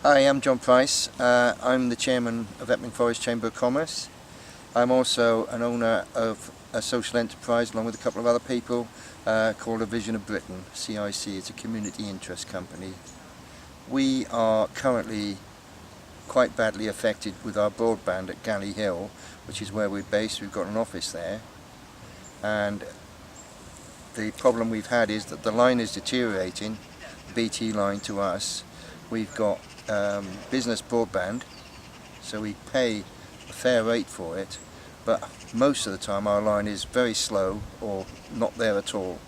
Hi, I'm John Price. I'm the chairman of Epping Forest Chamber of Commerce. I'm also an owner of a social enterprise along with a couple of other people called A Vision of Britain, CIC. It's a community interest company. We are currently quite badly affected with our broadband at Galley Hill, which is where we're based. We've got an office there, and the problem we've had is that the line is deteriorating, the BT line to us. We've got business broadband, so we pay a fair rate for it, but most of the time our line is very slow or not there at all.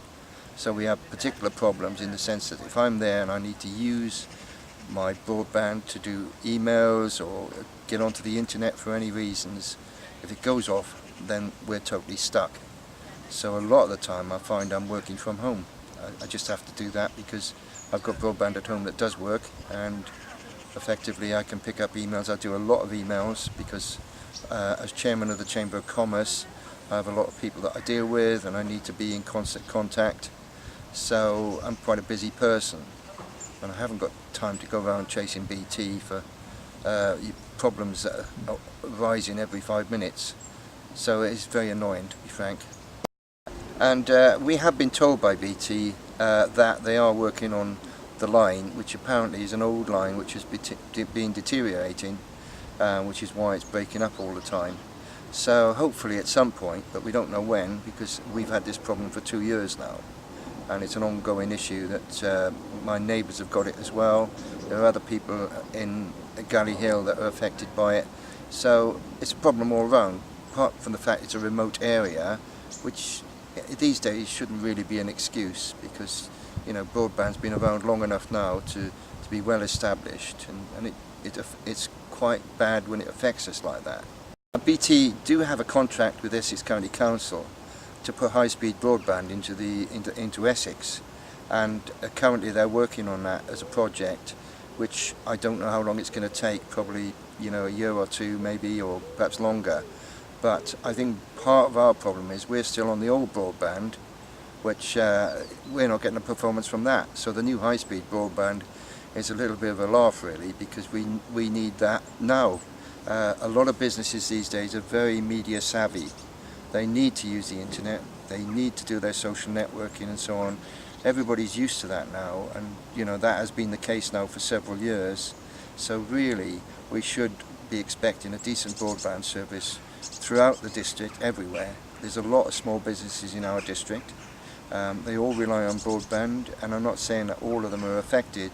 So we have particular problems in the sense that if I'm there and I need to use my broadband to do emails or get onto the internet for any reasons, if it goes off, then we're totally stuck. So a lot of the time I find I'm working from home. I just have to do that because I've got broadband at home that does work, and effectively I can pick up emails. I do a lot of emails because as chairman of the Chamber of Commerce I have a lot of people that I deal with and I need to be in constant contact. So I'm quite a busy person and I haven't got time to go around chasing BT for problems that are arising every 5 minutes. So it's very annoying, to be frank. And we have been told by BT that they are working on the line, which apparently is an old line which has been deteriorating, which is why it's breaking up all the time. So hopefully at some point, but we don't know when, because we've had this problem for 2 years now and it's an ongoing issue that my neighbours have got it as well. There are other people in Galley Hill that are affected by it, so it's a problem all around, apart from the fact it's a remote area, which these days shouldn't really be an excuse, because broadband's been around long enough now to be well established, and it's quite bad when it affects us like that. BT do have a contract with Essex County Council to put high-speed broadband into Essex, and currently they're working on that as a project, which I don't know how long it's going to take, probably a year or two maybe, or perhaps longer. But I think part of our problem is we're still on the old broadband, which we're not getting a performance from that. So the new high-speed broadband is a little bit of a laugh really, because we need that now. A lot of businesses these days are very media savvy. They need to use the internet, they need to do their social networking and so on. Everybody's used to that now, and that has been the case now for several years. So really we should be expecting a decent broadband service throughout the district, everywhere. There's a lot of small businesses in our district. They all rely on broadband, and I'm not saying that all of them are affected,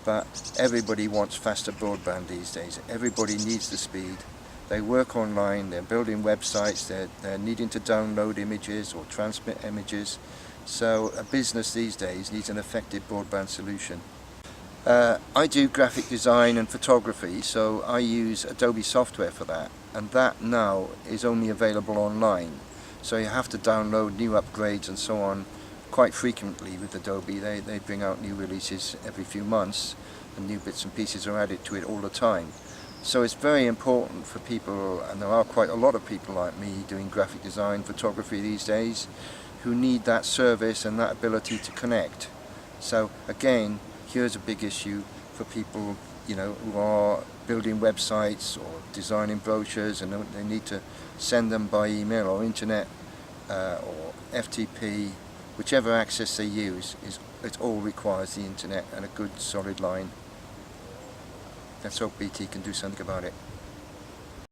but everybody wants faster broadband these days. Everybody needs the speed. They work online, they're building websites, they're needing to download images or transmit images. So a business these days needs an effective broadband solution. I do graphic design and photography, so I use Adobe software for that, and that now is only available online. So you have to download new upgrades and so on quite frequently with Adobe. They bring out new releases every few months and new bits and pieces are added to it all the time. So it's very important for people, and there are quite a lot of people like me doing graphic design, photography these days, who need that service and that ability to connect. So again, here's a big issue for people who are building websites or designing brochures, and they need to send them by email or internet or FTP. Whichever access they use, it all requires the internet and a good solid line. Let's hope BT can do something about it.